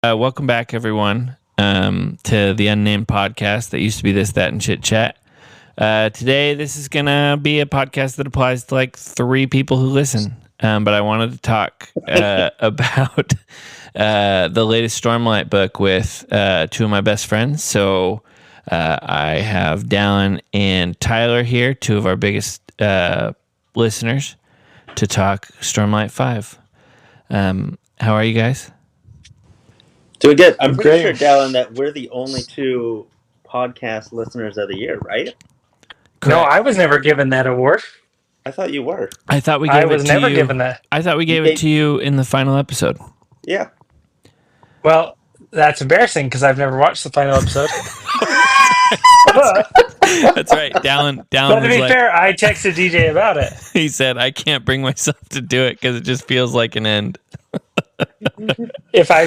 Welcome back, everyone, to the Unnamed Podcast that used to be This, That, and Chit Chat. Today, this is going to be a podcast that applies to like 3 people who listen. But I wanted to talk about the latest Stormlight book with 2 of my best friends. So I have Dallin and Tyler here, 2 of our biggest listeners, to talk Stormlight 5. How are you guys? Doing good. I'm pretty sure, Dallin, that we're the only 2 podcast listeners of the year, right? Correct. No, I was never given that award. I thought you were. I thought we gave it to you. I was never given that. I thought we gave it to you in the final episode. Yeah. Well, that's embarrassing because I've never watched the final episode. That's right. Dallin but to be fair, I texted DJ about it. He said, I can't bring myself to do it because it just feels like an end. If I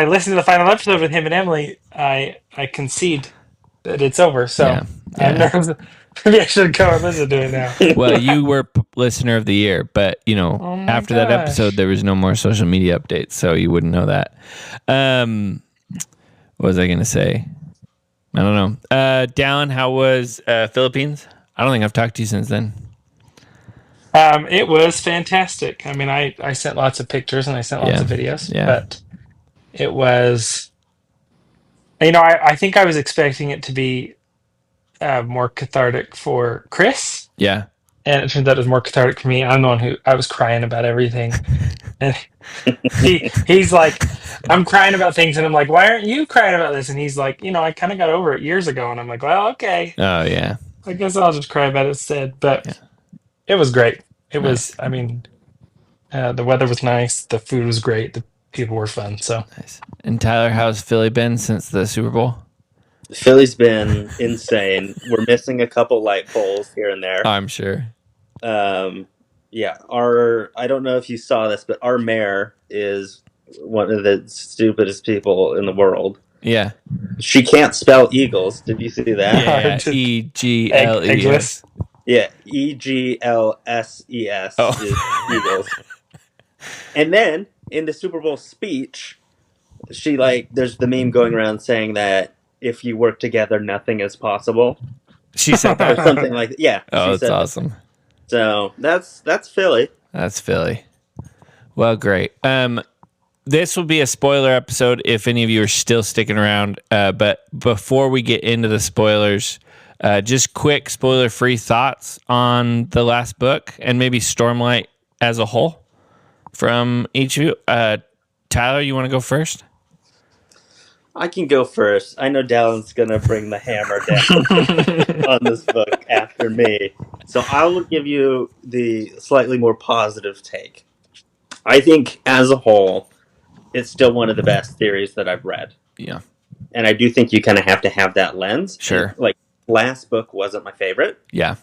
listen to the final episode with him and Emily, I concede that it's over. So Yeah. I'm nervous. Maybe I should go and listen to it now. Well, you were listener of the year, but after that episode, there was no more social media updates, so you wouldn't know that. What was I going to say? I don't know. Dallin, how was Philippines? I don't think I've talked to you since then. It was fantastic. I mean, I sent lots of pictures and I sent lots of videos, but it was, I think I was expecting it to be more cathartic for Chris. Yeah. And it turned out it was more cathartic for me. I'm the one who I was crying about everything. And he's like, I'm crying about things. And I'm like, why aren't you crying about this? And he's like, I kind of got over it years ago. And I'm like, well, okay. Oh, yeah. I guess I'll just cry about it instead. But it was great. It was, the weather was nice. The food was great. The people were fun. So nice. And Tyler, how's Philly been since the Super Bowl? Philly's been insane. We're missing a couple light poles here and there. I'm sure. I don't know if you saw this, but our mayor is one of the stupidest people in the world. Yeah. She can't spell Eagles. Did you see that? Yeah. E-G-L-E-S. Yeah, E-G-L-S-E-S is Eagles. And then in the Super Bowl speech, she there's the meme going around saying that if you work together, nothing is possible. She said that. Or something like that. Yeah. Oh, that's awesome. That. So that's Philly. That's Philly. Well, great. This will be a spoiler episode if any of you are still sticking around. But before we get into the spoilers, just quick spoiler-free thoughts on the last book and maybe Stormlight as a whole from each of you. Tyler, you want to go first? I can go first. I know Dallin's going to bring the hammer down on this book after me. So I will give you the slightly more positive take. I think as a whole, it's still one of the best theories that I've read. Yeah. And I do think you kind of have to have that lens. Sure. And, last book wasn't my favorite. Yeah.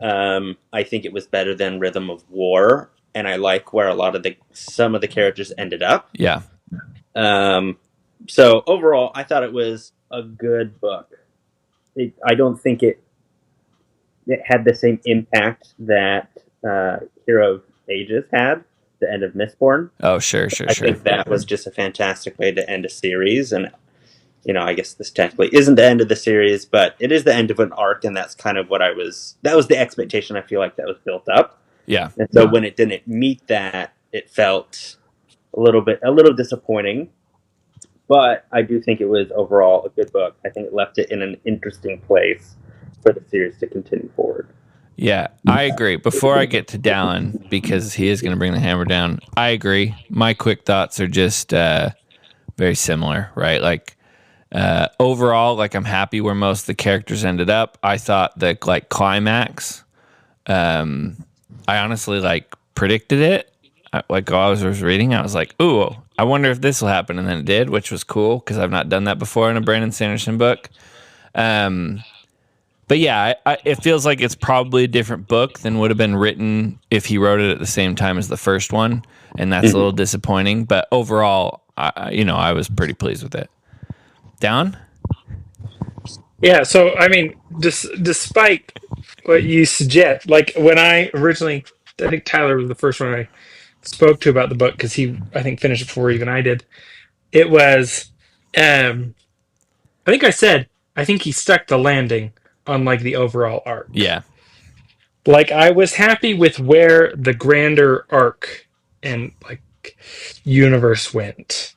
I think it was better than Rhythm of War. And I like where some of the characters ended up. Yeah. So overall, I thought it was a good book. I don't think it had the same impact that Hero of Ages had, the end of Mistborn. Oh, sure. I think that was just a fantastic way to end a series. And, I guess this technically isn't the end of the series, but it is the end of an arc. And that's kind of that was the expectation I feel like that was built up. Yeah. And so when it didn't meet that, it felt a little disappointing. But I do think it was overall a good book. I think it left it in an interesting place for the series to continue forward. Yeah, I agree. Before I get to Dallin, because he is going to bring the hammer down, I agree. My quick thoughts are just very similar, right? Overall, I'm happy where most of the characters ended up. I thought the climax, I honestly predicted it. While I was reading, I was like, ooh, I wonder if this will happen. And then it did, which was cool because I've not done that before in a Brandon Sanderson book. But yeah, it feels like it's probably a different book than would have been written if he wrote it at the same time as the first one. And that's a little disappointing. But overall, I was pretty pleased with it. Dallin? Yeah, so, despite what you suggest, when I think Tyler was the first one I spoke to about the book because he, I think, finished it before even I did. it was, I think I think he stuck the landing on like the overall arc. Yeah. Like I was happy with where the grander arc and like universe went.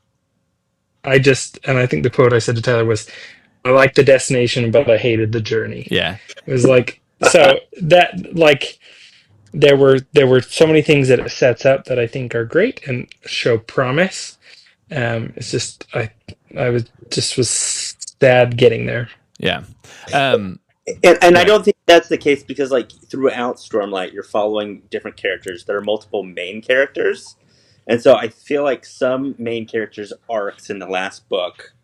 And I think the quote I said to Tyler was, I liked the destination, but I hated the journey. Yeah. It was like, so that like there were so many things that it sets up that I think are great and show promise. It's just was sad getting there. Yeah. And I don't think that's the case because like throughout Stormlight, you're following different characters. There are multiple main characters, and so I feel like some main characters' arcs in the last book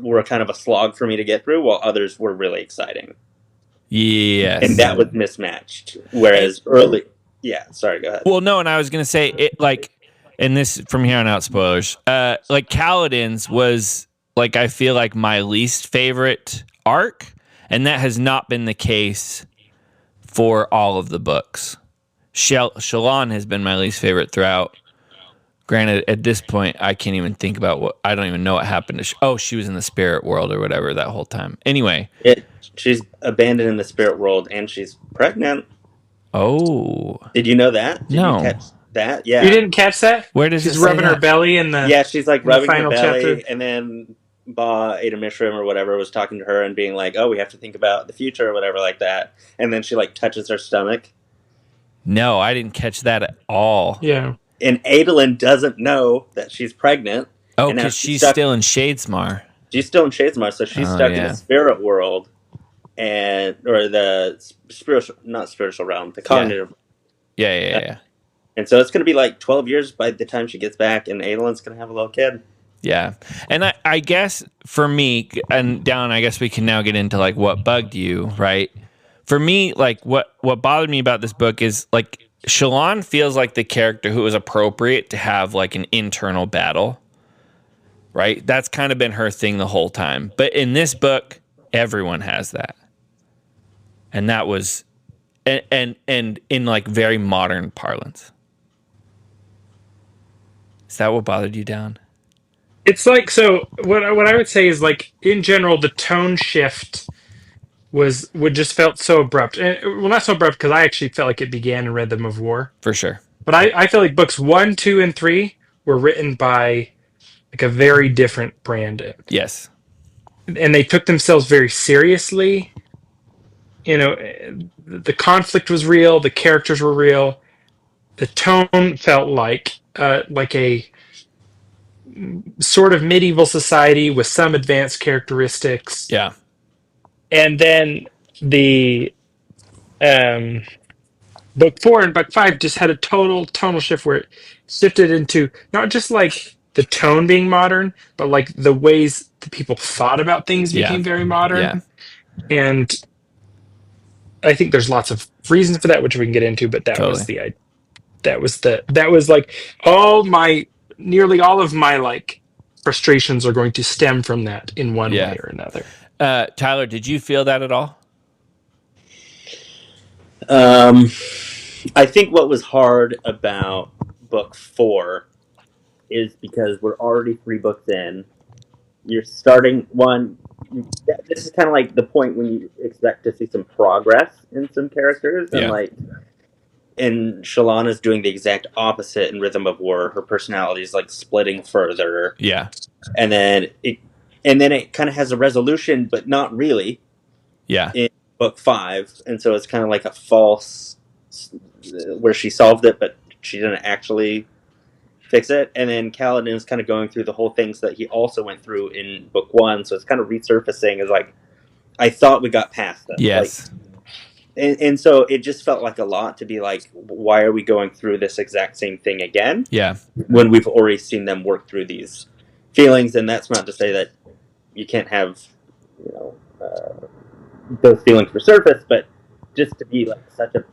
were kind of a slog for me to get through, while others were really exciting. Yes. And that was mismatched. Whereas early, sorry, go ahead. Well, no, and I was gonna say it like, and this from here on out, spoilers. Like Kaladin's was like I feel like my least favorite arc, and that has not been the case for all of the books. Shallan has been my least favorite throughout. Granted, at this point, I can't even think about I don't even know what happened to she was in the spirit world or whatever that whole time. Anyway. She's abandoned in the spirit world and she's pregnant. Oh. Did you know that? Did no. you catch that? Yeah. You didn't catch that? Where does she's rubbing her belly in the she's like rubbing her belly chapter. And then Ba Ada Mishram or whatever was talking to her and being like, oh, we have to think about the future or whatever like that. And then she like touches her stomach. No, I didn't catch that at all. Yeah. And Adolin doesn't know that she's pregnant. Oh, because she's still in Shadesmar. She's still in Shadesmar, so she's stuck in the spirit world, or the not spiritual realm, the cognitive. Yeah. And so it's going to be like 12 years by the time she gets back, and Adolin's going to have a little kid. Yeah, and I guess for me, and Dallin, I guess we can now get into like what bugged you, right? For me, like what bothered me about this book is like Shallan feels like the character who is appropriate to have like an internal battle, right? That's kind of been her thing the whole time. But in this book, everyone has that. And that was, and in like very modern parlance. Is that what bothered you, Dallin? It's like, so what I would say is like, in general, the tone shift would just felt so abrupt. Well, not so abrupt because I actually felt like it began in Rhythm of War. For sure. But I feel like books 1, 2, and 3 were written by like a very different Brandon. Yes. And they took themselves very seriously. You know, the conflict was real, the characters were real. The tone felt like a sort of medieval society with some advanced characteristics. Yeah. And then the book 4 and book 5 just had a tonal shift where it shifted into not just like the tone being modern, but like the ways that people thought about things became very modern. Yeah. And I think there's lots of reasons for that, which we can get into, but that was like nearly all of my like frustrations are going to stem from that in one way or another. Tyler, did you feel that at all? I think what was hard about book 4 is because we're already 3 books in. You're starting one. This is kind of like the point when you expect to see some progress in some characters, and Shallan is doing the exact opposite in Rhythm of War. Her personality is like splitting further. Yeah, and then it kind of has a resolution, but not really. Yeah, in book 5, and so it's kind of like a false where she solved it, but she didn't actually fix it. And then Kaladin is kind of going through the whole things that he also went through in book 1, so it's kind of resurfacing as like, I thought we got past this. Yes. And so it just felt like a lot to be like, why are we going through this exact same thing again? Yeah. When we've already seen them work through these feelings, and that's not to say that you can't have, those feelings resurface, but just to be like such a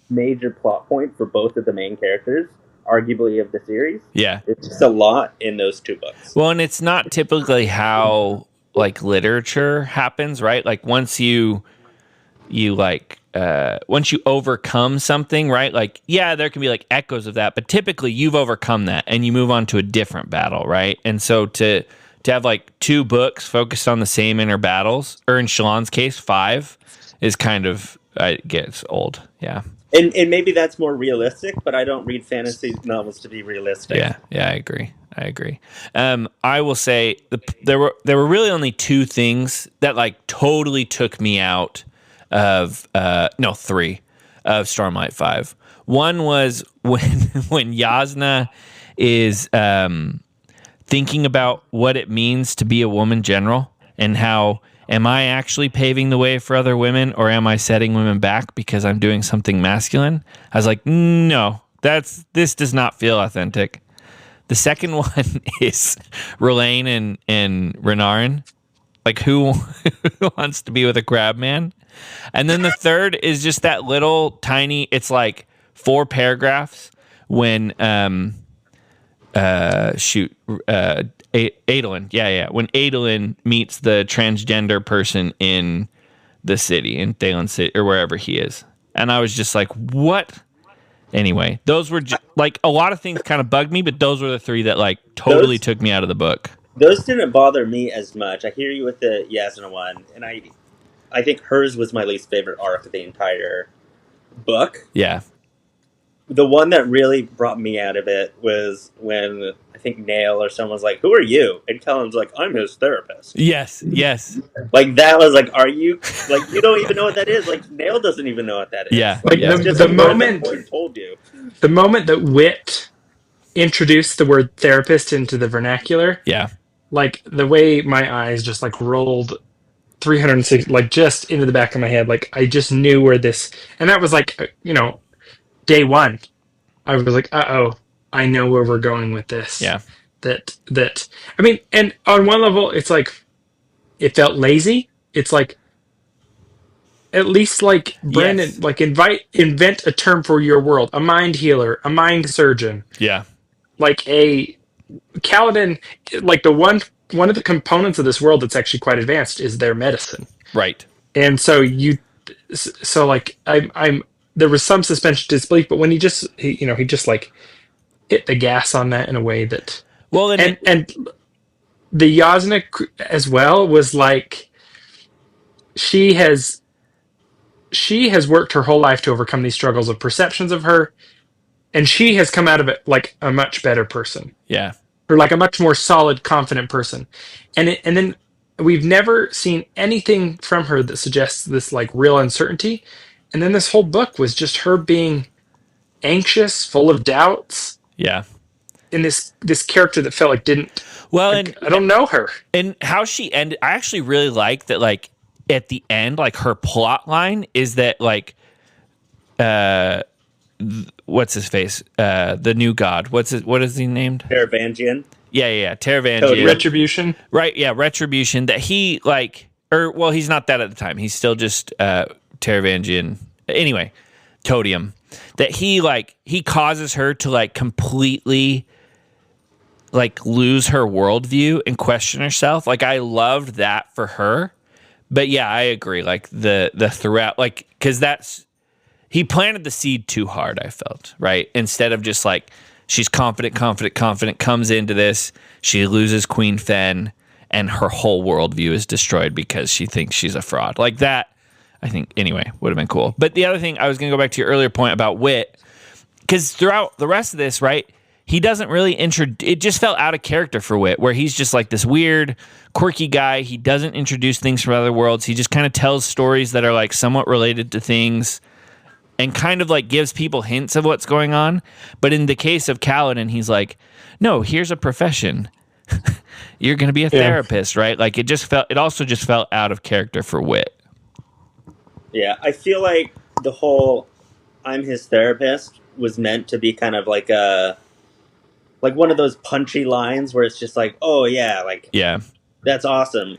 major plot point for both of the main characters, arguably of the series. Yeah. It's just a lot in those 2 books. Well, and it's not typically how like literature happens, right? Like once you you like once you overcome something, right? Like, yeah, there can be like echoes of that, but typically you've overcome that and you move on to a different battle, right? And so to have like 2 books focused on the same inner battles, or in Shallan's case 5, is kind of gets old. Yeah. And maybe that's more realistic, but I don't read fantasy novels to be realistic. Yeah, I agree. I will say there were really only 2 things that like totally took me out of 3 of Stormlight 5. One was when Yasna is thinking about what it means to be a woman general, and how am I actually paving the way for other women, or am I setting women back because I'm doing something masculine? I was like, no, this does not feel authentic. The second one is R'Laine and Renarin. Like, who wants to be with a crab man? And then the third is just that little tiny, it's like 4 paragraphs when Adolin. Yeah. When Adolin meets the transgender person in the city, in Dallin City, or wherever he is. And I was just like, what? Anyway, those were like, a lot of things kind of bugged me, but those were the 3 that like totally took me out of the book. Those didn't bother me as much. I hear you with the Yasna one, and I think hers was my least favorite arc of the entire book. Yeah. The one that really brought me out of it was when I think Nail or someone's like, "Who are you?" And Kellen's like, "I'm his therapist." Yes. Like, that was like, are you like, you don't even know what that is? Like, Nail doesn't even know what that is. Yeah. Like, the moment told you, the moment that Wit introduced the word therapist into the vernacular, yeah, like the way my eyes just like rolled 360, like just into the back of my head, like I just knew where this, and that was like, day 1. I was like, I know where we're going with this. Yeah. That I mean, and on one level, it's like it felt lazy. It's like, at least, like, Brandon, yes, like, invent a term for your world. A mind healer, a mind surgeon. Yeah. Like a Kaladin, like the one of the components of this world that's actually quite advanced is their medicine. Right. And so like I'm there was some suspension of disbelief, but when he just like hit the gas on that in a way that, well, and the Yasna as well was like, she has worked her whole life to overcome these struggles of perceptions of her, and she has come out of it like a much better person. Yeah. Or like a much more solid, confident person. And then we've never seen anything from her that suggests this like real uncertainty. And then this whole book was just her being anxious, full of doubts. Yeah. In this character that felt like didn't. Well, like, I don't know her. And how she ended, I actually really like that. Like at the end, like her plot line is that like, what's his face? The new god. What is he named? Taravangian. Yeah. Taravangian. Retribution. Right. Yeah. Retribution. That he like, or well, he's not that at the time. He's still just Taravangian. Anyway, Todium. That he causes her to like completely like lose her worldview and question herself. Like I loved that for her. But yeah, I agree. Like the throughout, like, because he planted the seed too hard, I felt, right? Instead of just like, she's confident, comes into this, she loses Queen Fen, and her whole worldview is destroyed because she thinks she's a fraud. Like that, I think, anyway, would have been cool. But the other thing, I was going to go back to your earlier point about Wit, because throughout the rest of this, right, he doesn't really it just felt out of character for Wit, where he's just like this weird, quirky guy. He doesn't introduce things from other worlds. He just kind of tells stories that are like somewhat related to things and kind of like gives people hints of what's going on. But in the case of Kaladin, he's like, no, here's a profession. You're going to be a therapist, right? Like it also just felt out of character for Wit. Yeah, I feel like the whole I'm his therapist was meant to be kind of like one of those punchy lines where it's just like, oh yeah, like, yeah, that's awesome.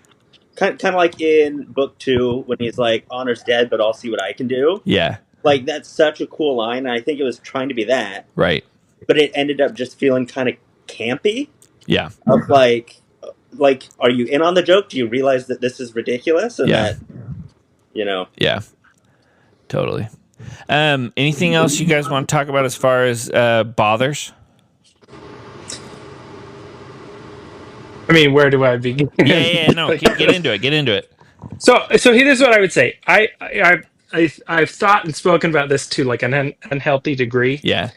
Kind of like in book 2 when he's like, Honor's dead, but I'll see what I can do. Yeah. Like, that's such a cool line, and I think it was trying to be that. Right. But it ended up just feeling kind of campy. Yeah. Of like, are you in on the joke? Do you realize that this is ridiculous? And that, Yeah. Totally. Anything else you guys want to talk about as far as bothers? I mean, where do I begin? No, get into it. So here's what I would say. I've thought and spoken about this to like an unhealthy degree. Yeah.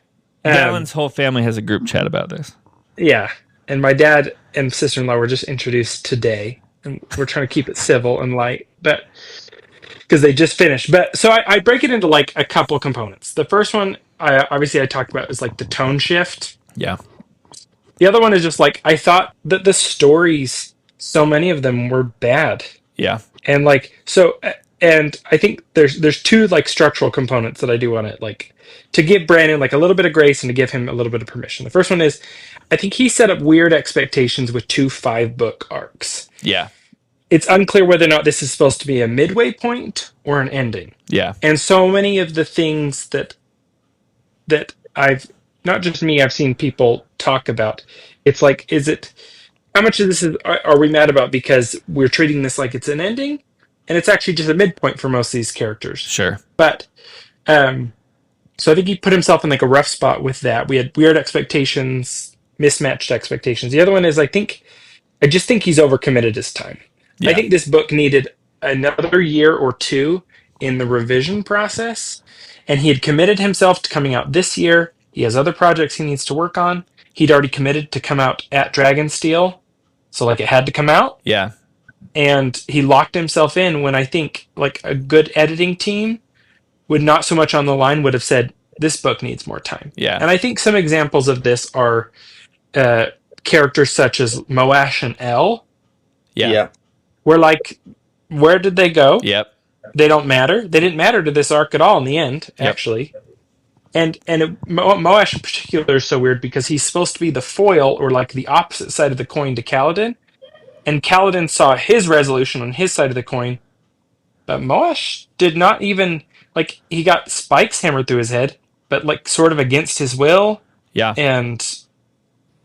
Dallin's whole family has a group chat about this. Yeah. And my dad and sister-in-law were just introduced today, and we're trying to keep it civil and light, but because they just finished. But so I break it into like a couple components. The first one, I talked about is like the tone shift. Yeah. The other one is just like I thought that the stories, so many of them were bad. Yeah. And like and I think there's two like structural components that I do want to like to give Brandon like a little bit of grace and to give him a little bit of permission. The first one is I think he set up weird expectations with 2 5-book arcs. Yeah. It's unclear whether or not this is supposed to be a midway point or an ending. Yeah. And so many of the things that I've not just me, I've seen people talk about. It's like, is it how much of this are we mad about because we're treating this like it's an ending, and it's actually just a midpoint for most of these characters. Sure. But so I think he put himself in like a rough spot with that. We had weird expectations, mismatched expectations. The other one is I just think he's overcommitted his time. Yeah. I think this book needed another year or two in the revision process, and he had committed himself to coming out this year. He has other projects he needs to work on. He'd already committed to come out at Dragonsteel, so like it had to come out. Yeah. And he locked himself in when I think like a good editing team would not so much on the line would have said this book needs more time. Yeah. And I think some examples of this are characters such as Moash and Elle. Yeah. Where like, where did they go? Yep. They don't matter. They didn't matter to this arc at all in the end, actually. And Moash in particular is so weird because he's supposed to be the foil or like the opposite side of the coin to Kaladin. And Kaladin saw his resolution on his side of the coin, but Moash did not even like he got spikes hammered through his head, but like sort of against his will. Yeah. And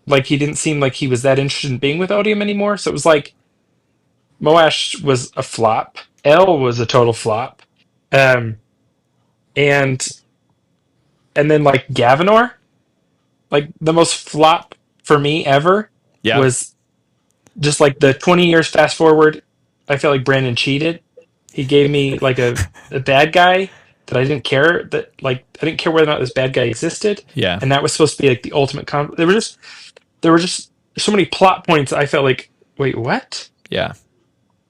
like he didn't seem like he was that interested in being with Odium anymore. So it was like Moash was a flop. Elle was a total flop. And then like Gavinor, like the most flop for me ever was just like the 20 years fast forward. I felt like Brandon cheated. He gave me like a bad guy that I didn't care that like I didn't care whether or not this bad guy existed. Yeah. And that was supposed to be like the ultimate there were just so many plot points I felt like, wait, what? Yeah.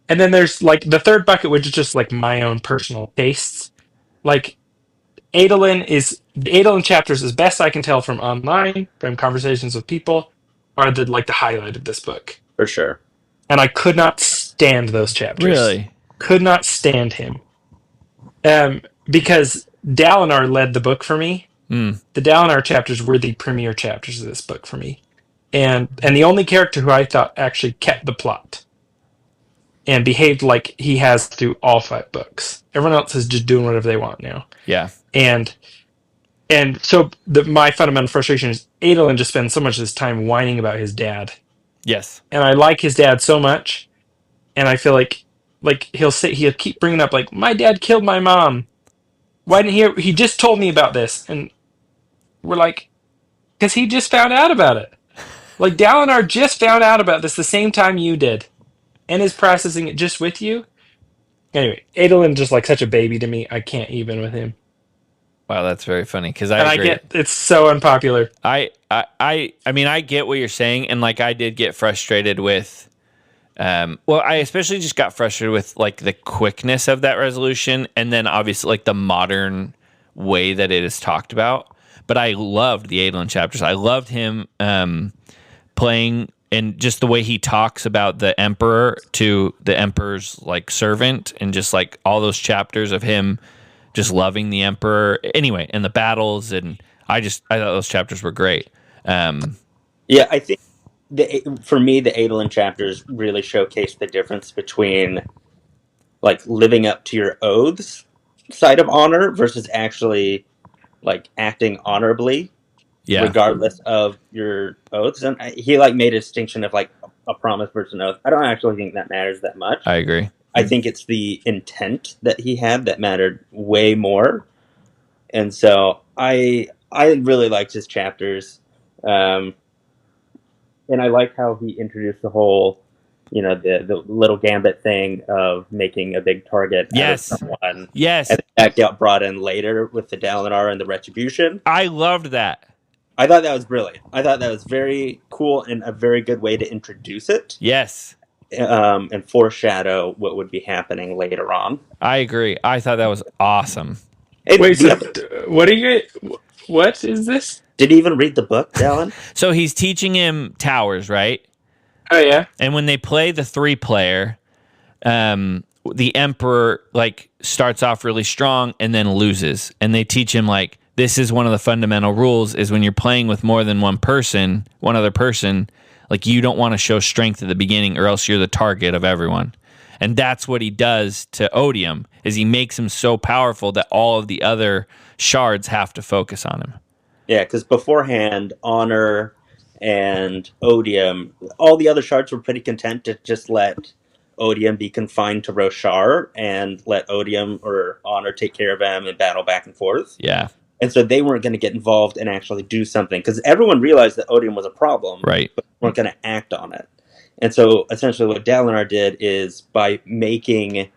And then there's like the third bucket, which is just like my own personal tastes. Like the Adolin chapters, as best I can tell from online, from conversations with people, are the highlight of this book. For sure. And I could not stand those chapters. Really? Could not stand him. Because Dalinar led the book for me. Mm. The Dalinar chapters were the premier chapters of this book for me. And the only character who I thought actually kept the plot and behaved like he has through all 5 books. Everyone else is just doing whatever they want now. Yeah. And so my fundamental frustration is Adolin just spends so much of his time whining about his dad. Yes. And I like his dad so much, and I feel like he'll keep bringing up like my dad killed my mom. Why didn't he just told me about this? And we're like, because he just found out about it. Like Dalinar just found out about this the same time you did, and is processing it just with you. Anyway, Adolin just like such a baby to me. I can't even with him. Wow, that's very funny because I agree. I get it's so unpopular. I mean, I get what you're saying, and like I did get frustrated with. Well, I especially just got frustrated with like the quickness of that resolution, and then obviously like the modern way that it is talked about. But I loved the Adolin chapters. I loved him playing, and just the way he talks about the Emperor to the Emperor's like servant, and just like all those chapters of him just loving the Emperor. Anyway, and the battles, and I thought those chapters were great. Yeah, I think for me, the Adolin chapters really showcase the difference between like living up to your oaths side of honor versus actually like acting honorably, regardless of your oaths. And he like made a distinction of like a promise versus an oath. I don't actually think that matters that much. I agree. I think it's the intent that he had that mattered way more. And so I really liked his chapters. And I like how he introduced the whole, the little gambit thing of making a big target out of someone. Yes. And that got brought in later with the Dallin and the Retribution. I loved that. I thought that was brilliant. I thought that was very cool and a very good way to introduce it. Yes. And foreshadow what would be happening later on. I agree. I thought that was awesome. Wait, so what is this? Did you even read the book, Dallin? So he's teaching him towers, right? Oh, yeah. And when they play the 3-player, the Emperor starts off really strong and then loses. And they teach him this is one of the fundamental rules is when you're playing with more than one other person, you don't want to show strength at the beginning or else you're the target of everyone. And that's what he does to Odium, is he makes him so powerful that all of the other shards have to focus on him. Yeah, because beforehand, Honor and Odium, all the other shards were pretty content to just let Odium be confined to Roshar and let Odium or Honor take care of him and battle back and forth. Yeah. And so they weren't going to get involved and actually do something, because everyone realized that Odium was a problem, right? But weren't going to act on it. And so essentially what Dalinar did is by making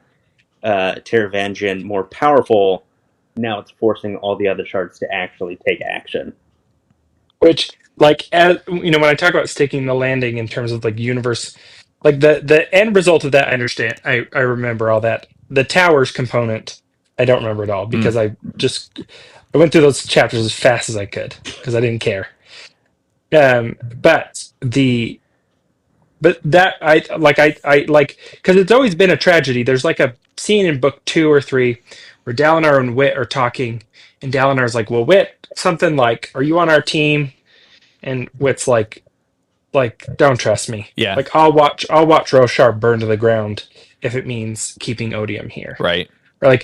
Taravangian more powerful, now it's forcing all the other shards to actually take action. Which, when I talk about sticking the landing in terms of universe, the end result of that, I understand. I remember all that. The towers component, I don't remember at all, because I went through those chapters as fast as I could because I didn't care. But that I because it's always been a tragedy. There's a scene in book 2 or 3 where Dalinar and Wit are talking, and Dalinar's like, "Well, Wit, something like, are you on our team?" And Wit's like, don't trust me. Yeah. I'll watch Roshar burn to the ground if it means keeping Odium here. Right. Or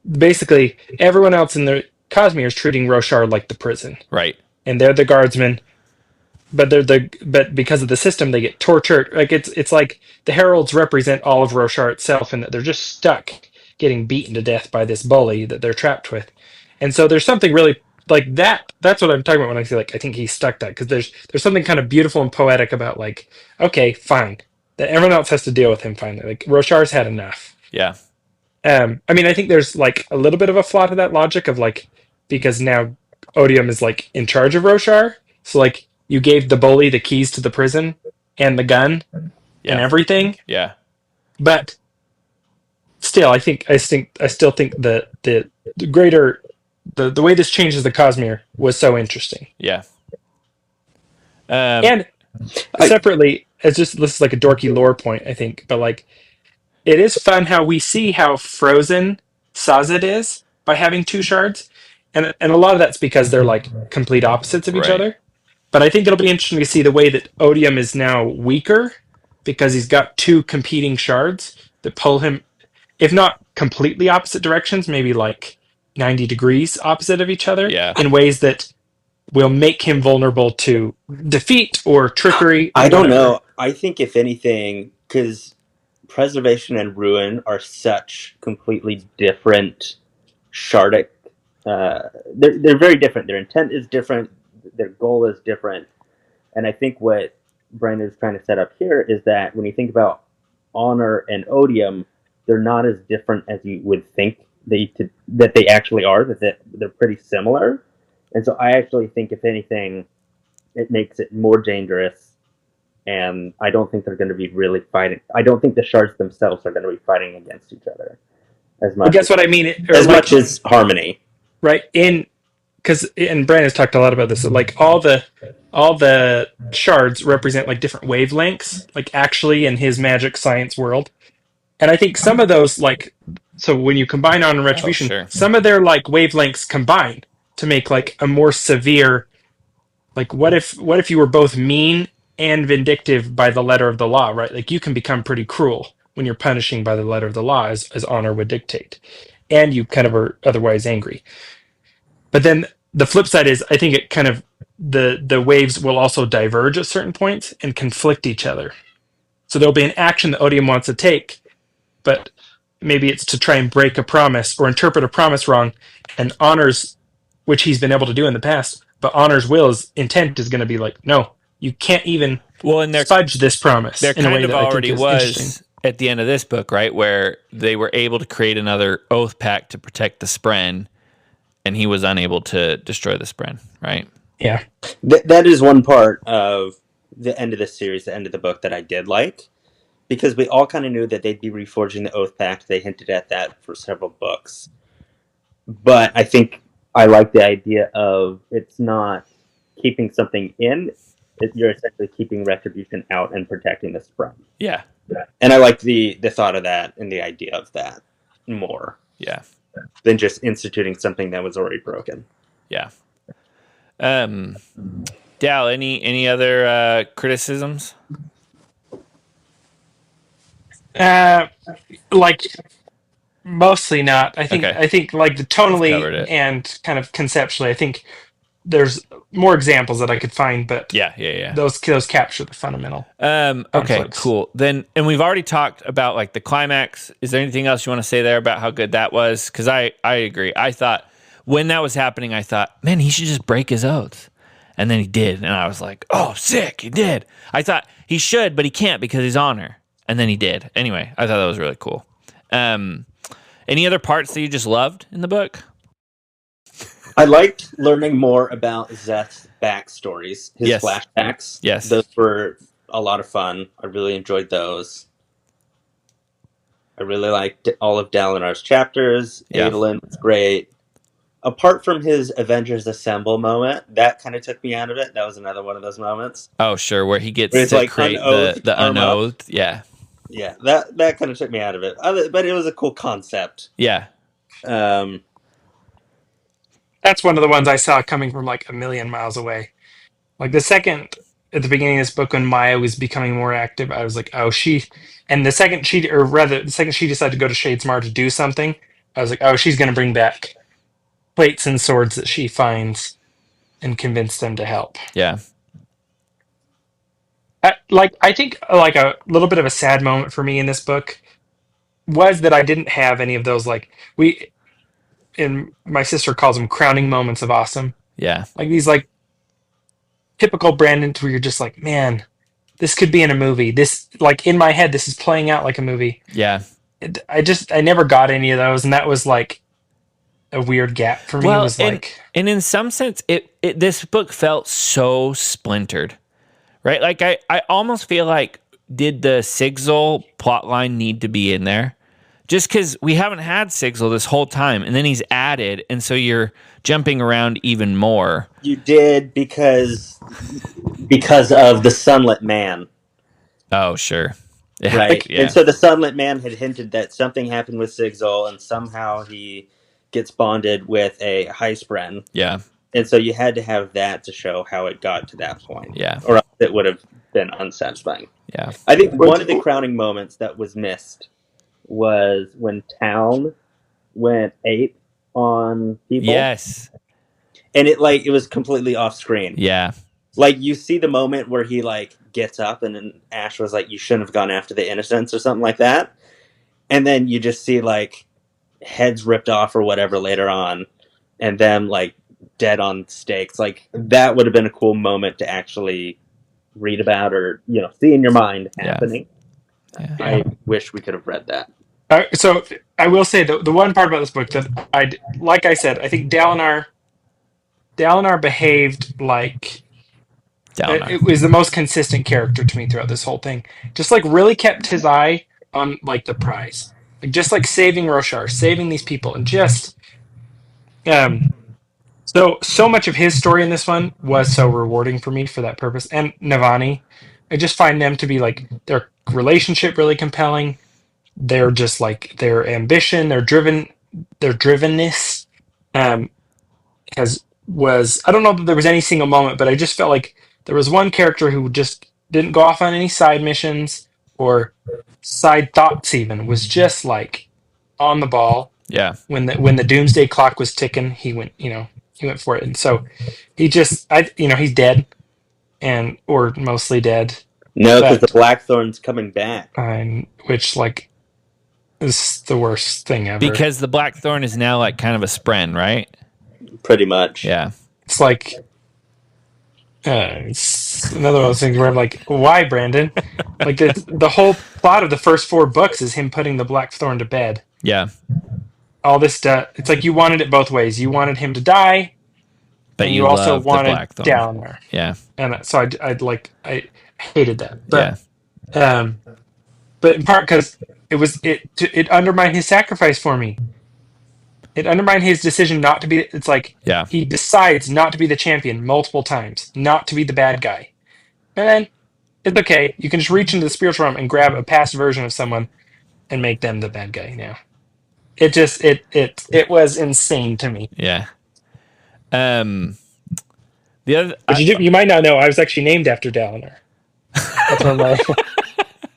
basically everyone else in the Cosmere is treating Roshar like the prison. Right. And they're the guardsmen. But but because of the system, they get tortured. It's like the heralds represent all of Roshar itself, and that they're just stuck getting beaten to death by this bully that they're trapped with. And so there's something really that. That's what I'm talking about when I say I think he's stuck that, because there's something kind of beautiful and poetic about okay, fine, that everyone else has to deal with him finally. Roshar's had enough. Yeah. I think there's a little bit of a flaw to that logic of because now Odium is in charge of Roshar, so you gave the bully the keys to the prison and the gun and everything. Yeah. But still, I still think that the greater the way this changes the Cosmere was so interesting. Yeah. And separately, this is a dorky lore point, I think, but it is fun how we see how frozen Sazed is by having 2 shards, and a lot of that's because they're complete opposites of each other. But I think it'll be interesting to see the way that Odium is now weaker because he's got 2 competing shards that pull him, if not completely opposite directions, maybe 90 degrees opposite of each other, in ways that will make him vulnerable to defeat or trickery. I don't know. I think if anything, because Preservation and Ruin are such completely different shardic. They're very different. Their intent is different. Their goal is different. And I think what Brandon is trying to set up here is that when you think about Honor and Odium, they're not as different as you would think that they actually are, that they're pretty similar. And so I actually think, if anything, it makes it more dangerous. And I don't think they're going to be really fighting. I don't think the shards themselves are going to be fighting against each other as much. But guess what I mean? As much as harmony. Right. And Brandon's talked a lot about this. All the shards represent different wavelengths, actually in his magic science world. And I think some of those, so when you combine Honor and Retribution, some of their wavelengths combine to make a more severe, what if you were both mean and vindictive by the letter of the law, right? You can become pretty cruel when you're punishing by the letter of the law, as Honor would dictate, and you kind of are otherwise angry. But then the flip side is, I think it kind of the waves will also diverge at certain points and conflict each other. So there'll be an action that Odium wants to take, but maybe it's to try and break a promise or interpret a promise wrong, and honors, which he's been able to do in the past, but honors Will's intent is going to be like, no, you can't even fudge this promise there in a way kind of that I think already is was interesting. at the end of this book, right, where they were able to create another oath pact to protect the Spren, and he was unable to destroy the Spren, right? Yeah. That is one part of the end of this series, the end of the book, that I did like, because we all kind of knew that they'd be reforging the Oath Pact. They hinted at that for several books. But I think I like the idea of it's not keeping something in, you're essentially keeping retribution out and protecting the Spren. Yeah. And I like the thought of that and the idea of that more. Yeah. Than just instituting something that was already broken. Yeah. Dal, any other criticisms? Like mostly not. I think like the tonally and kind of conceptually, I think there's more examples that I could find, but those capture the fundamental. Okay, cool. Then, and we've already talked about like the climax. Is there anything else you want to say there about how good that was? Because I agree. I thought when that was happening, I thought, man, he should just break his oath. And then he did. And I was like, oh, sick, he did. I thought he should, but he can't because he's honor. And then he did. Anyway, I thought that was really cool. Any other parts that you just loved in the book? I liked learning more about Zeth's backstories, his flashbacks. Yes. Those were a lot of fun. I really enjoyed those. I really liked all of Dalinar's chapters. Yeah. Adolin was great. Apart from his Avengers Assemble moment, that kind of took me out of it. That was another one of those moments. Oh, sure, where he gets to like create the unoathed. Yeah. Yeah, that kind of took me out of it. But it was a cool concept. Yeah. That's one of the ones I saw coming from like a million miles away. Like the second, at the beginning of this book, when Maya was becoming more active, I was like, oh, the second she decided to go to Shadesmar to do something, I was like, oh, she's going to bring back plates and swords that she finds and convince them to help. Yeah. I think like a little bit of a sad moment for me in this book was that I didn't have any of those, like and my sister calls them crowning moments of awesome. Yeah. Like these like typical Brandon where you're just like, man, this could be in a movie. This, like in my head, this is playing out like a movie. Yeah. I never got any of those, and that was like a weird gap for me. Well, and in some sense, this book felt so splintered, right? Like I almost feel like, did the Sigzil plotline need to be in there? Just because we haven't had Sigzil this whole time, and then he's added, and so you're jumping around even more. You did because of the Sunlit Man. Oh, sure. Yeah. Right. Yeah. And so the Sunlit Man had hinted that something happened with Sigzil, and somehow he gets bonded with a Highspren. Yeah. And so you had to have that to show how it got to that point. Yeah. Or else it would have been unsatisfying. Yeah. I think one of the crowning moments that was missed was when Town went ape on people. Yes. And it was completely off screen. Yeah. Like you see the moment where he like gets up and then Ash was like, you shouldn't have gone after the innocents or something like that. And then you just see like heads ripped off or whatever later on and them like dead on stakes. Like that would have been a cool moment to actually read about or, see in your mind happening. Yeah. I wish we could have read that. So I will say the one part about this book that like I said, I think Dalinar behaved like it was the most consistent character to me throughout this whole thing. Just like really kept his eye on like the prize, like just like saving Roshar, saving these people, and just so much of his story in this one was so rewarding for me for that purpose. And Navani, I just find them to be like their relationship really compelling. They're just like their ambition, their drivenness was I don't know that there was any single moment, but I just felt like there was one character who just didn't go off on any side missions or side thoughts even, was just like on the ball. Yeah. When the doomsday clock was ticking, he went for it. And so he just he's dead or mostly dead. No, because the Blackthorn's coming back. Which like is the worst thing ever. Because the Blackthorn is now like kind of a spren, right? Pretty much. Yeah. It's like it's another one of those things where I'm like, why, Brandon? Like the whole plot of the first 4 books is him putting the Blackthorn to bed. Yeah. All this stuff. It's like you wanted it both ways. You wanted him to die, but and you also love wanted the Blackthorn. Dallin. Yeah. And so I hated that. But but in part because it undermined his sacrifice for me. It undermined his decision not to be. It's like he decides not to be the champion multiple times, not to be the bad guy, and then it's okay. You can just reach into the spiritual realm and grab a past version of someone and make them the bad guy now. It just it was insane to me. Yeah. The other you might not know, I was actually named after Dallin. That's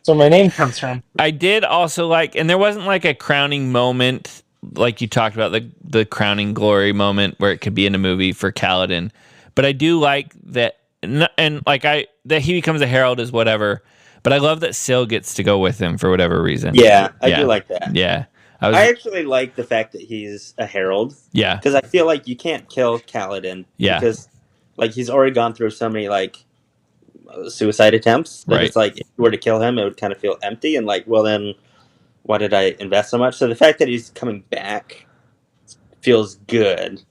where my name comes from. I did also like, and there wasn't like a crowning moment like you talked about, the crowning glory moment where it could be in a movie for Kaladin, but I do like that, and like that he becomes a herald is whatever. But I love that Syl gets to go with him for whatever reason. Yeah, I do like that. Yeah. I actually like the fact that he's a herald. Yeah. Because I feel like you can't kill Kaladin. Yeah. Because like he's already gone through so many like suicide attempts that it's like if you were to kill him, it would kind of feel empty and like, well then, why did I invest so much? So the fact that he's coming back feels good.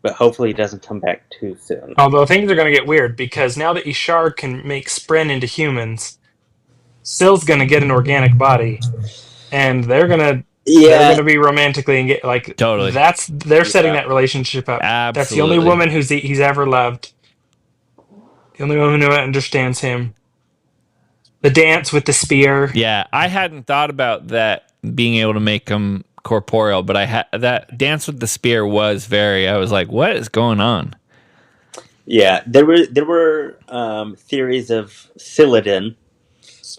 But hopefully he doesn't come back too soon. Although things are going to get weird because now that Ishar can make Spren into humans, Syl's going to get an organic body, and they're going to be romantically engaged. Like totally, they're setting that relationship up. Absolutely. That's the only woman he's ever loved. The only woman who understands him. The dance with the spear. Yeah, I hadn't thought about that being able to make him corporeal, but that dance with the spear was very. I was like, "What is going on?" Yeah, there were theories of Silladin,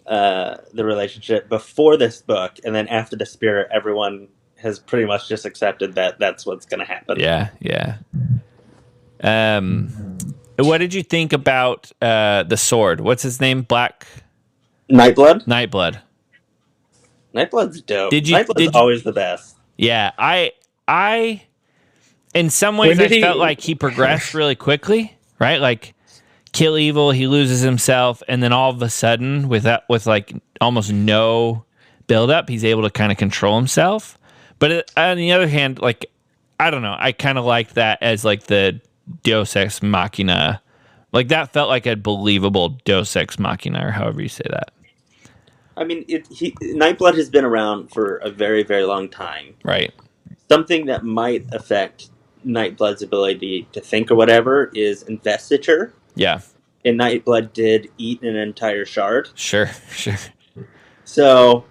the relationship before this book, and then after the spear, everyone has pretty much just accepted that that's what's going to happen. Yeah, yeah. What did you think about the sword? What's his name? Nightblood. Nightblood's dope. Nightblood's always the best. Yeah, I in some ways I felt like he progressed really quickly, right? Like kill evil, he loses himself, and then all of a sudden with like almost no build up, he's able to kind of control himself. But on the other hand, like I don't know, I kind of liked that as like the Deus Ex Machina. Like that felt like a believable Deus Ex Machina, or however you say that. I mean, Nightblood has been around for a very, very long time. Right. Something that might affect Nightblood's ability to think or whatever is investiture. Yeah. And Nightblood did eat an entire shard. Sure. So,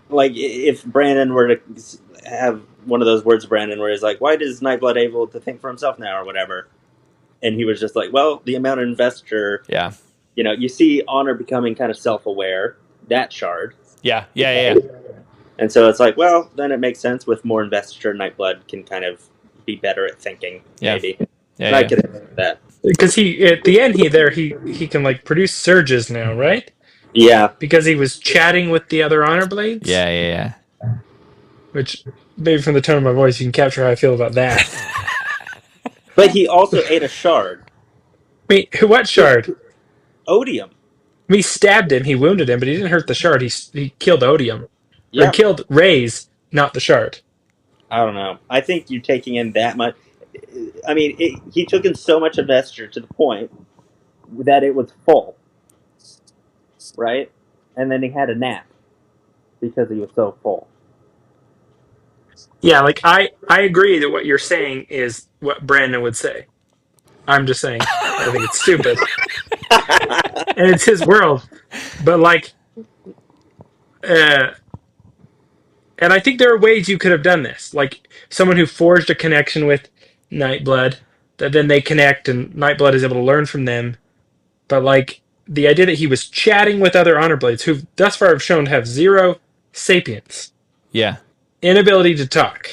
like, if Brandon were to have one of those words, Brandon, where he's like, why is Nightblood able to think for himself now or whatever? And he was just like, well, the amount of investiture. Yeah. You know, you see Honor becoming kind of self-aware. That shard. Yeah. And so it's like, well, then it makes sense with more investiture. Nightblood can kind of be better at thinking, maybe. I could admit that. Because he, at the end, he can like produce surges now, right? Yeah. Because he was chatting with the other Honor Blades. Yeah. Which, maybe from the tone of my voice, you can capture how I feel about that. But he also ate a shard. Wait, what shard? Odium. He stabbed him, he wounded him, but he didn't hurt the shard. He killed Odium. Yeah. Or he killed Raze, not the shard. I don't know. I think you're taking in that much. I mean, he took in so much investiture to the point that it was full. Right? And then he had a nap because he was so full. Yeah, like, I agree that what you're saying is what Brandon would say. I'm just saying, I think it's stupid. And it's his world. But, like, and I think there are ways you could have done this. Like, someone who forged a connection with Nightblood, that then they connect and Nightblood is able to learn from them. But, like, the idea that he was chatting with other Honor Blades, who thus far have shown to have 0 sapience. Yeah. Inability to talk.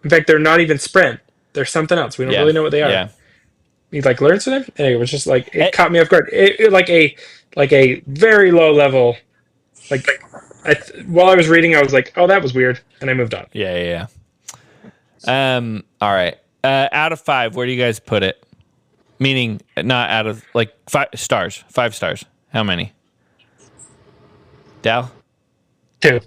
In fact, they're not even sprint. They're something else. We don't really know what they are. Yeah. He like learns from them. And it was just like it caught me off guard. It like a very low level Like, while I was reading, I was like, "Oh, that was weird," and I moved on. Yeah. All right. Out of 5, where do you guys put it? Meaning, not out of 5 stars. 5 stars. How many? Dal? 2.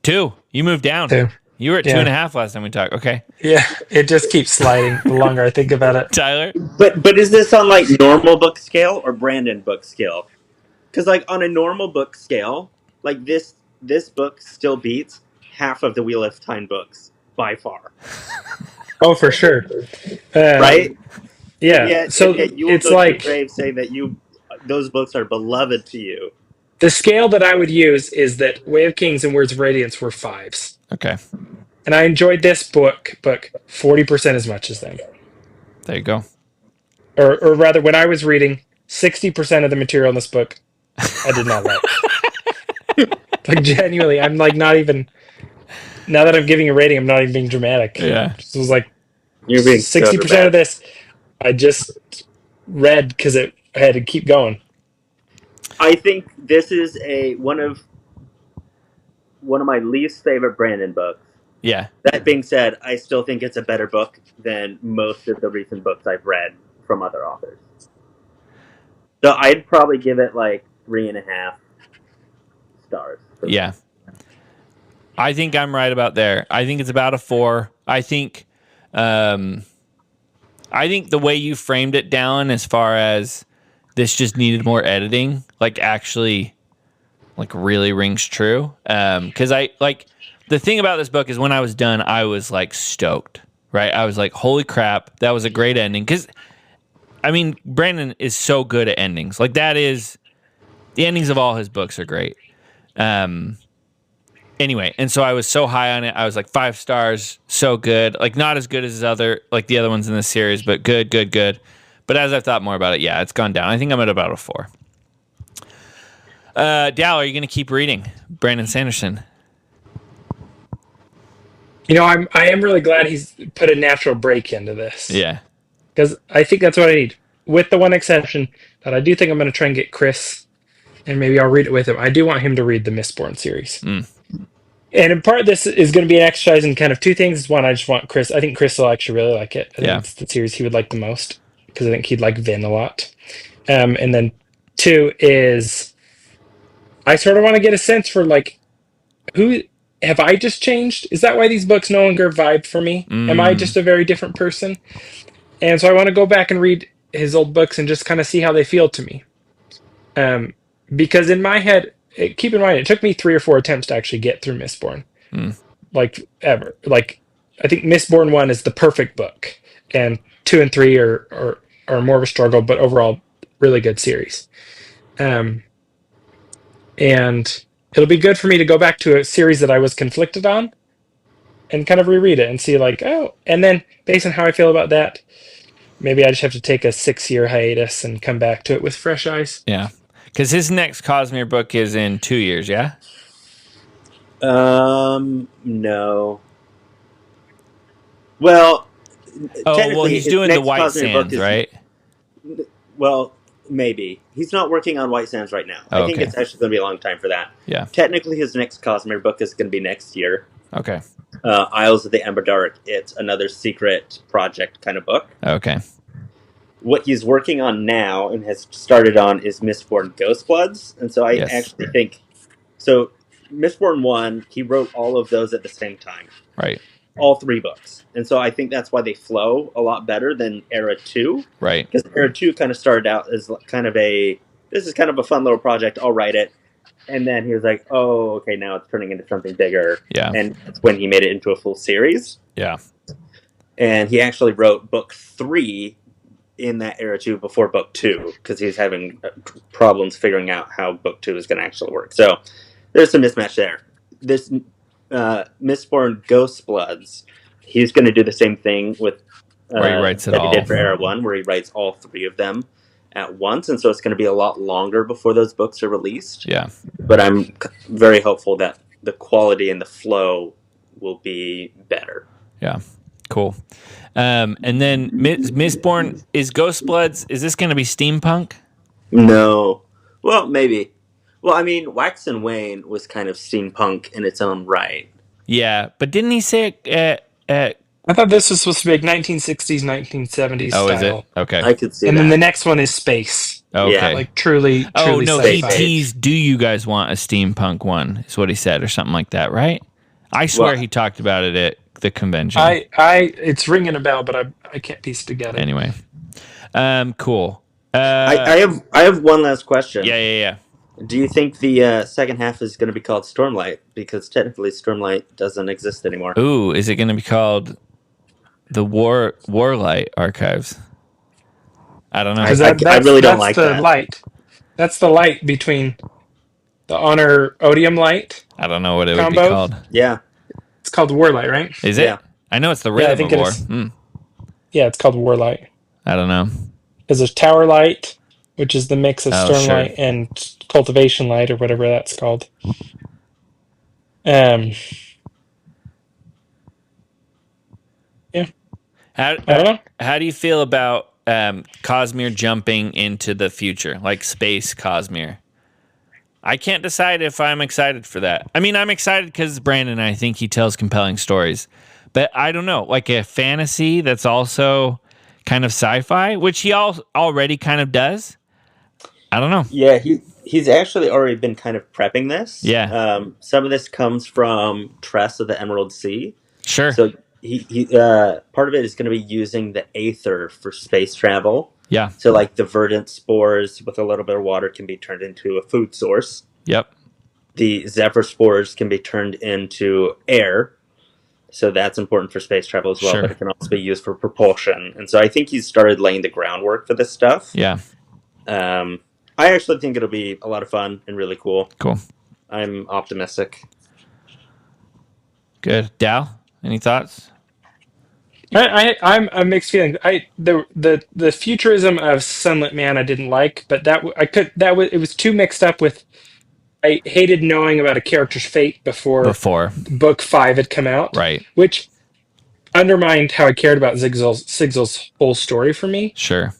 2. You moved down. 2. You were at 2.5 last time we talked. Okay. Yeah, it just keeps sliding the longer I think about it. Tyler? But is this on normal book scale or Brandon book scale? Because on a normal book scale, this book still beats half of the Wheel of Time books by far. Oh, for sure. Right? Yeah. Yet you will go to the grave saying that those books are beloved to you. The scale that I would use is that Way of Kings and Words of Radiance were 5s. Okay. And I enjoyed this book 40% as much as them. There you go. Or rather, when I was reading, 60% of the material in this book I did not like. Genuinely, I'm not even... Now that I'm giving a rating, I'm not even being dramatic. Yeah. It was like, you're being 60% of this I just read because I had to keep going. I think this is one of my least favorite Brandon books. Yeah. That being said, I still think it's a better book than most of the recent books I've read from other authors. So I'd probably give it 3.5 stars. Yeah. I think I'm right about there. I think it's about a 4. I think the way you framed it, Dallin, as far as this just needed more editing, actually really rings true. Because the thing about this book is when I was done, I was stoked, right? I was like, holy crap, that was a great ending. Because, Brandon is so good at endings. That is, the endings of all his books are great. Anyway, and so I was so high on it. I was 5 stars, so good. Not as good as his other, the other ones in this series, but good. But as I've thought more about it, yeah, it's gone down. I think I'm at about a 4. Dal, are you going to keep reading Brandon Sanderson? I am really glad he's put a natural break into this. Yeah. Because I think that's what I need. With the one exception that I do think I'm going to try and get Chris, and maybe I'll read it with him. I do want him to read the Mistborn series. And in part, this is going to be an exercise in kind of 2 things. One, I just want Chris. I think Chris will actually really like it. I think it's the series he would like the most because I think he'd like Vin a lot. And then 2 is I sort of want to get a sense for who have I just changed? Is that why these books no longer vibe for me? Am I just a very different person? And so I want to go back and read his old books and just kind of see how they feel to me. Because in my head, keep in mind, it took me 3 or 4 attempts to actually get through Mistborn. Ever. I think Mistborn 1 is the perfect book, and 2 and 3 are more of a struggle, but overall, really good series. And it'll be good for me to go back to a series that I was conflicted on and kind of reread it and see and then based on how I feel about that, maybe I just have to take a 6-year hiatus and come back to it with fresh eyes. Yeah. Because his next Cosmere book is in 2 years, yeah? No. Well, he's doing the White Sands, right? Well, maybe. He's not working on White Sands right now. I think it's actually going to be a long time for that. Yeah. Technically, his next Cosmere book is going to be next year. Okay. Isles of the Emberdark. It's another secret project kind of book. Okay. What he's working on now and has started on is Mistborn Ghostbloods. And so I actually think... So, Mistborn 1, he wrote all of those at the same time. Right. All 3 books. And so I think that's why they flow a lot better than Era 2. Right. Because Era 2 kind of started out as kind of this is kind of a fun little project, I'll write it. And then he was like, oh, okay, now it's turning into something bigger. Yeah. And that's when he made it into a full series. Yeah. And he actually wrote book 3 in that Era 2 before book 2, because he was having problems figuring out how book 2 is going to actually work. So there's some mismatch there. This Mistborn Ghostbloods, he's going to do the same thing with where he writes it that all. he did for Era 1, where he writes all 3 of them at once, and so it's going to be a lot longer before those books are released. Yeah. But I'm very hopeful that the quality and the flow will be better. Yeah. Cool. And then Mistborn, is Ghostbloods, is this going to be steampunk? No. Well, maybe. Well, I mean, Wax and Wayne was kind of steampunk in its own right. Yeah, but didn't he say it at I thought this was supposed to be like 1960s, 1970s Oh, is it? style. Okay. I could see And that. then the next one is space. Okay. Like truly Oh, no, he sci-fi. teased, do you guys want a steampunk one, is what he said, or something like that, right? I swear he talked about it at the convention. It's ringing a bell, but I can't piece it together. Anyway. Cool. I have one last question. Yeah. Do you think the second half is going to be called Stormlight? Because technically Stormlight doesn't exist anymore. Ooh, is it going to be called the Warlight Archives? I don't know. I really don't like that. Light. That's the light between the Honor Odium light. I don't know what it combo. would be called. Yeah. It's called Warlight, right? Is it? Yeah. I know it's the Rhythm of War. Yeah, it's called Warlight. I don't know. Because there's Tower Light, which is the mix of Stormlight and Cultivation Light, or whatever that's called. Yeah. I don't know. How do you feel about Cosmere jumping into the future, like space Cosmere? I can't decide if I'm excited for that. I mean, I'm excited because Brandon, I think he tells compelling stories. But I don't know, like a fantasy that's also kind of sci-fi, which he already kind of does. I don't know. Yeah, he's actually already been kind of prepping this. Yeah. Some of this comes from Tress of the Emerald Sea. Sure. So he part of it is going to be using the aether for space travel. Yeah. So like the verdant spores with a little bit of water can be turned into a food source. Yep. The zephyr spores can be turned into air. So that's important for space travel as well, but it can also be used for propulsion. And so I think he's started laying the groundwork for this stuff. Yeah. I actually think it'll be a lot of fun and really cool. Cool. I'm optimistic. Good. Dal, any thoughts? I'm a mixed feeling. The futurism of Sunlit Man I didn't like, but it was too mixed up with. I hated knowing about a character's fate before book 5 had come out, right? Which undermined how I cared about Sigil's whole story for me. Sure,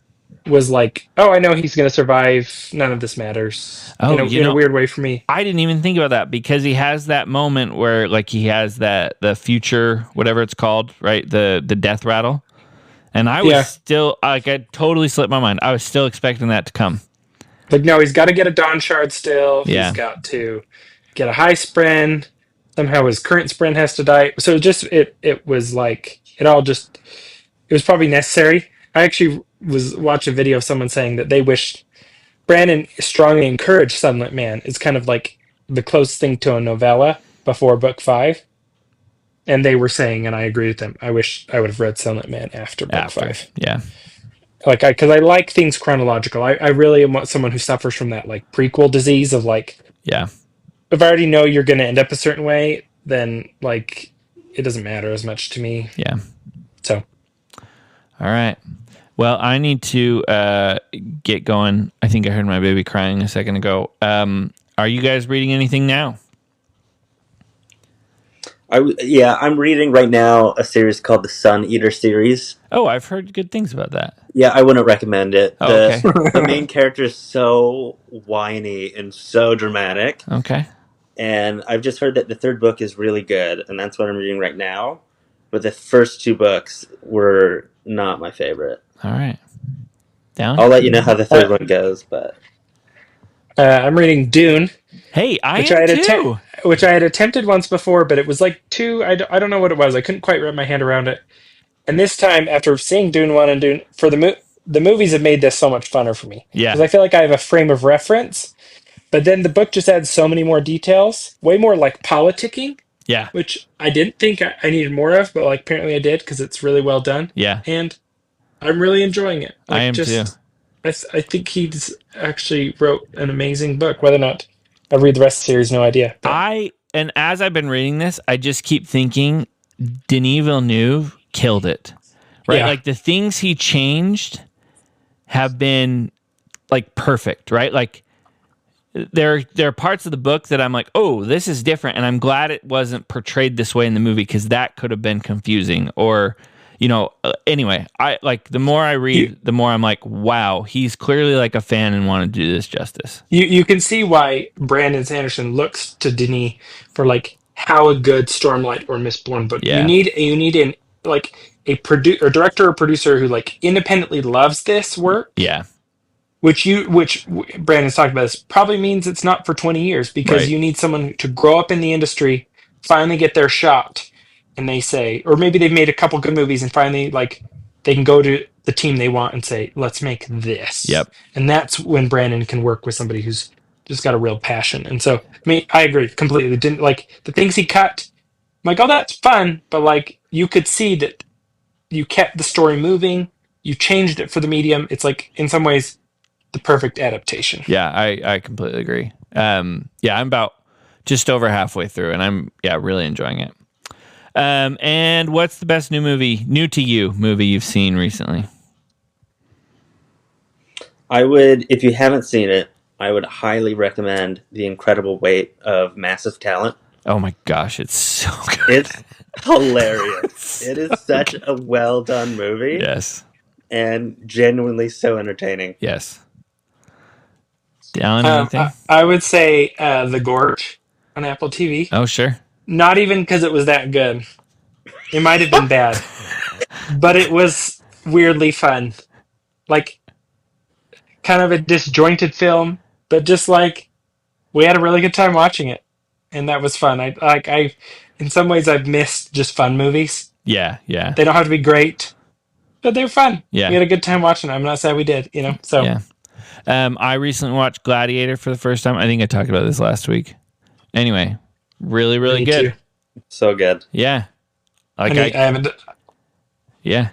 was like, oh, I know he's going to survive. None of this matters. Oh, in a weird way for me. I didn't even think about that because he has that moment where, like, he has the future, whatever it's called, right? The death rattle, and I was still I totally slipped my mind. I was still expecting that to come. Like, no, he's got to get a Dawn Shard still. Yeah. He's got to get a high spren. Somehow his current spren has to die. So it was like, it was probably necessary. I actually was watching a video of someone saying that they wish Brandon strongly encouraged Sunlit Man. It's kind of like the closest thing to a novella before book 5. And they were saying, and I agree with them, I wish I would have read Sunlit Man after book 5. Yeah. Like, because I like things chronological. I really am someone who suffers from that, like, prequel disease of, like, if I already know you're going to end up a certain way, then, like, it doesn't matter as much to me. Yeah. So. All right. Well, I need to get going. I think I heard my baby crying a second ago. Are you guys reading anything now? I'm reading right now a series called the Sun Eater series. Oh, I've heard good things about that. Yeah, I wouldn't recommend it. Okay. The main character is so whiny and so dramatic. Okay. And I've just heard that the third book is really good, and that's what I'm reading right now. But the first 2 books were not my favorite. All right. Down? I'll let you know how the third one goes, but... I'm reading Dune. Hey, I am too! Which I had attempted once before, but it was like 2... I don't know what it was. I couldn't quite wrap my hand around it. And this time, after seeing Dune 1 and Dune... the movies have made this so much funner for me. Yeah. Because I feel like I have a frame of reference, but then the book just adds so many more details. Way more like politicking. Yeah. Which I didn't think I needed more of, but like apparently I did because it's really well done. Yeah. And I'm really enjoying it. Like, I am too. I think he's actually wrote an amazing book. Whether or not I read the rest of the series, no idea. But. And as I've been reading this, I just keep thinking Denis Villeneuve killed it. Right? Yeah. Like the things he changed have been like perfect, right? Like there are parts of the book that I'm like, oh, this is different, and I'm glad it wasn't portrayed this way in the movie because that could have been confusing. Or, anyway, I like the more I read, the more I'm like, wow, he's clearly like a fan and wanted to do this justice. You can see why Brandon Sanderson looks to Denis for like how a good Stormlight or Mistborn book. Yeah. You need an like a director or producer who like independently loves this work. Yeah. Which Brandon's talked about this probably means it's not for 20 years because Right. you need someone to grow up in the industry, finally get their shot, and they say, or maybe they've made a couple good movies and finally like they can go to the team they want and say, let's make this. Yep. And that's when Brandon can work with somebody who's just got a real passion. And so, I mean, I agree completely. Didn't like the things he cut. I'm like, oh, that's fun, but like you could see that you kept the story moving. You changed it for the medium. It's like in some ways the perfect adaptation. Yeah, I completely agree. I'm about just over halfway through, and I'm really enjoying it. And what's the best new to you movie you've seen recently? I would, if you haven't seen it, I would highly recommend The Incredible Weight of Massive Talent. Oh my gosh, it's so good. It's hilarious. It is such a well done movie. Yes. And genuinely so entertaining. Yes. Dallin, anything? I would say The Gorge on Apple TV. Oh, sure. Not even because it was that good. It might have been bad. But it was weirdly fun. Like, kind of a disjointed film, but just like, we had a really good time watching it. And that was fun. I in some ways, I've missed just fun movies. Yeah. They don't have to be great, but they're fun. Yeah. We had a good time watching them. I'm not saying we did, so. Yeah. I recently watched Gladiator for the first time. I think I talked about this last week. Anyway, really, really good. Too. So good. Yeah. Like I haven't. Yeah.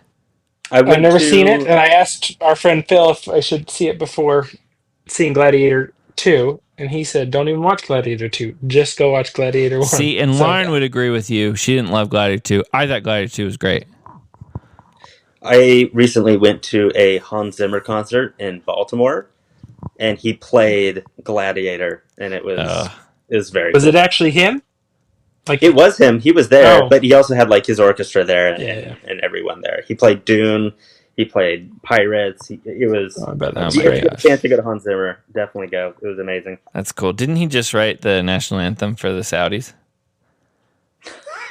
I've never seen it, and I asked our friend Phil if I should see it before seeing Gladiator 2, and he said, don't even watch Gladiator 2. Just go watch Gladiator 1. See, and Lauren would agree with you. She didn't love Gladiator 2. I thought Gladiator 2 was great. I recently went to a Hans Zimmer concert in Baltimore, and he played Gladiator, and it was very Was cool. it actually him? Like it was him. He was there, but he also had like his orchestra there and everyone there. He played Dune. He played Pirates. It was. I bet if you get a chance to go to Hans Zimmer, definitely go. It was amazing. That's cool. Didn't he just write the national anthem for the Saudis?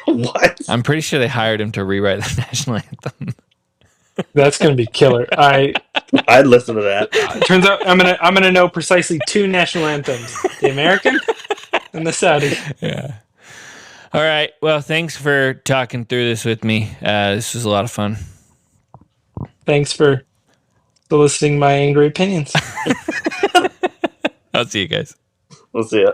What? I'm pretty sure they hired him to rewrite the national anthem. That's gonna be killer. I'd listen to that. Turns out I'm gonna know precisely 2 national anthems: the American and the Saudi. Yeah. All right. Well, thanks for talking through this with me. This was a lot of fun. Thanks for soliciting my angry opinions. I'll see you guys. We'll see you.